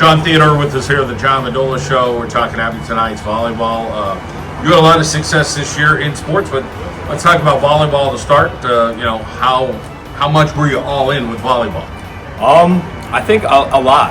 Shawn Theodore with us here at the John Mendola Show. We're talking Abington Heights volleyball. You had a lot of success this year in sports, but let's talk about volleyball to start. How much were you all in with volleyball? I think a lot.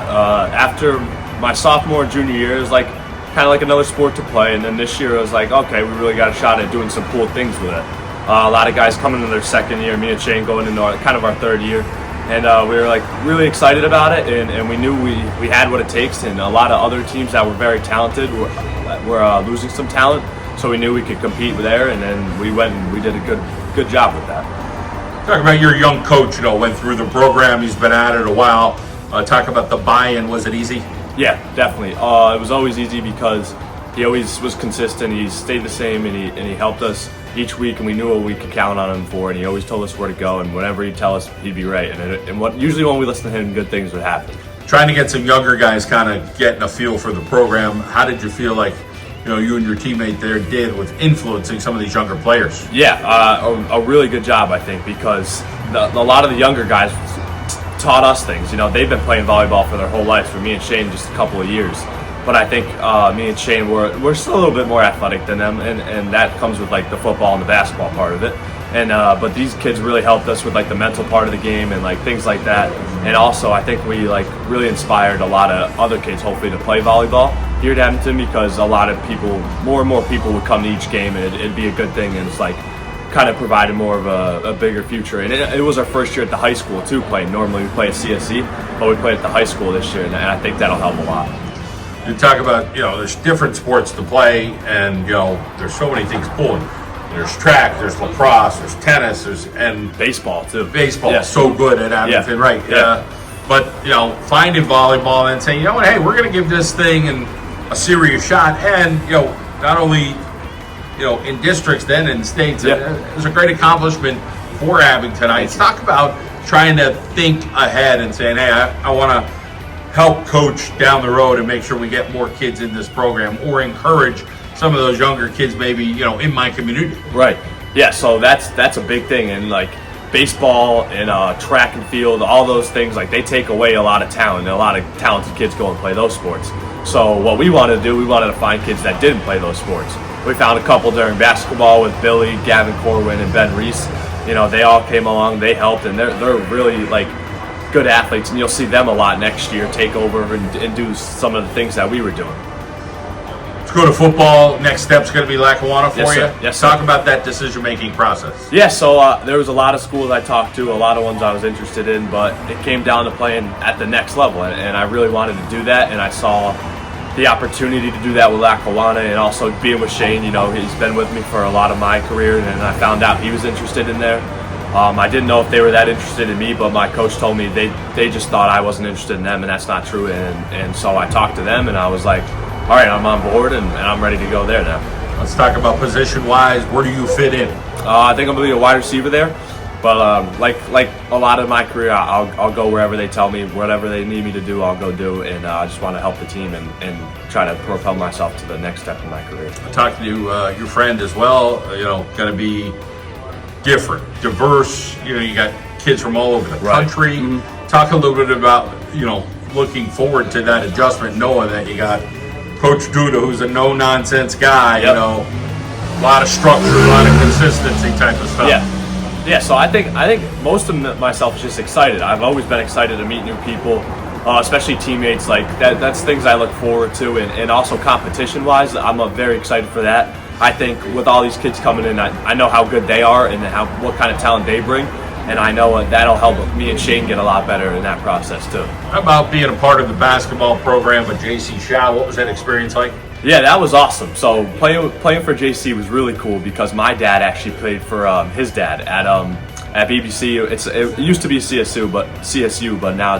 After my sophomore and junior year, it was like kind of like another sport to play, and then this year it was like, okay, we really got a shot at doing some cool things with it. A lot of guys coming into their second year, me and Shane going into our third year. And we were like really excited about it, and we knew we had what it takes. And a lot of other teams that were very talented were losing some talent, so we knew we could compete there. And then we went and we did a good job with that. Talk about your young coach. Went through the program. He's been at it a while. Talk about the buy-in. Was it easy? Yeah, definitely. It was always easy because he always was consistent. He stayed the same, and he helped us each week, and we knew what we could count on him for, and he always told us where to go, and whatever he'd tell us, he'd be right. Usually when we listen to him, good things would happen. Trying to get some younger guys kind of getting a feel for the program. How did you feel like you and your teammate there did with influencing some of these younger players? Yeah, a really good job, I think, because a lot of the younger guys taught us things. They've been playing volleyball for their whole lives. For me and Shane, just a couple of years. But I think me and Shane we're still a little bit more athletic than them, and that comes with like the football and the basketball part of it. And but these kids really helped us with like the mental part of the game and like things like that. And also I think we like really inspired a lot of other kids, hopefully, to play volleyball here at Abington, because a lot of people, more and more people would come to each game, and it'd be a good thing, and it's like kind of provided more of a bigger future. And it was our first year at the high school too, playing. Normally we play at CSC, but we played at the high school this year, and I think that'll help a lot. You talk about, there's different sports to play, and, there's so many things pulling. There's track, there's lacrosse, there's tennis, and baseball, too. Baseball is so good at Abington, right? Yeah. But, finding volleyball and saying, hey, we're going to give this thing a serious shot. And, not only, in districts, then in states, it was a great accomplishment for Abington Heights. Talk about trying to think ahead and saying, hey, I want to help coach down the road and make sure we get more kids in this program, or encourage some of those younger kids maybe, in my community. Right. Yeah, so that's a big thing. And like baseball and track and field, all those things, like they take away a lot of talent, and a lot of talented kids go and play those sports. So what we wanted to do, we wanted to find kids that didn't play those sports. We found a couple during basketball with Billy, Gavin Corwin, and Ben Reese. They all came along, they helped, and they're really like good athletes, and you'll see them a lot next year take over and do some of the things that we were doing. Let's go to football. Next step's going to be Lackawanna for you. Yes, Talk about that decision-making process. Yeah, so there was a lot of schools I talked to, a lot of ones I was interested in, but it came down to playing at the next level, and I really wanted to do that, and I saw the opportunity to do that with Lackawanna, and also being with Shane. He's been with me for a lot of my career, and I found out he was interested in there. I didn't know if they were that interested in me, but my coach told me they just thought I wasn't interested in them, and that's not true. And so I talked to them, and I was like, all right, I'm on board, and I'm ready to go there now. Let's talk about position-wise. Where do you fit in? I think I'm going to be a wide receiver there. But like a lot of my career, I'll go wherever they tell me, whatever they need me to do, I'll go do. And I just want to help the team and try to propel myself to the next step in my career. I talked to your friend as well, going to be different, diverse. You got kids from all over the country. Mm-hmm. Talk a little bit about, looking forward to that adjustment, knowing that you got Coach Duda, who's a no-nonsense guy, a lot of structure, a lot of consistency type of stuff. Yeah, so I think most of myself is just excited. I've always been excited to meet new people, especially teammates. Like that's things I look forward to, and also competition-wise, I'm very excited for that. I think with all these kids coming in, I know how good they are and what kind of talent they bring, and I know that'll help me and Shane get a lot better in that process too. How about being a part of the basketball program with J.C. Shaw? What was that experience like? Yeah, that was awesome. So playing for JC was really cool because my dad actually played for his dad at BBC. It used to be CSU, but now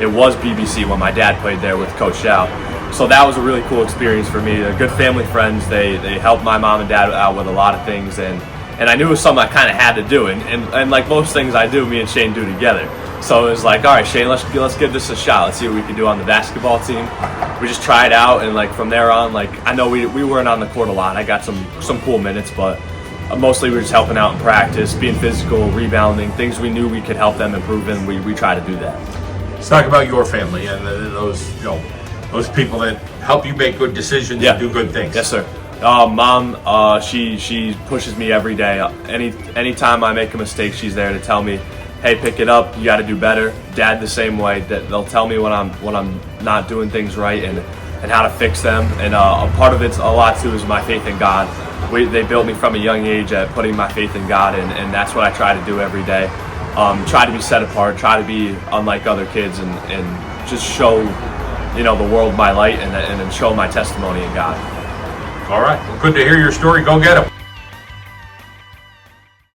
it was BBC when my dad played there with Coach Shao. So that was a really cool experience for me. They're good family friends. They helped my mom and dad out with a lot of things, and I knew it was something I kind of had to do. And like most things I do, me and Shane do together. So it was like, all right, Shane, let's give this a shot. Let's see what we can do on the basketball team. We just tried out, and like from there on, like I know we weren't on the court a lot. I got some cool minutes, but mostly we were just helping out in practice, being physical, rebounding, things we knew we could help them improve in. We try to do that. Let's talk about your family and those those people that help you make good decisions and do good things. Yes, sir. Mom, she pushes me every day. Anytime I make a mistake, she's there to tell me, "Hey, pick it up. You got to do better." Dad, the same way. That they'll tell me when I'm not doing things right and how to fix them. And a part of it's a lot too is my faith in God. They built me from a young age at putting my faith in God, and that's what I try to do every day. Try to be set apart. Try to be unlike other kids, and just show the world my light and show my testimony in God. All right. Well, good to hear your story. Go get them.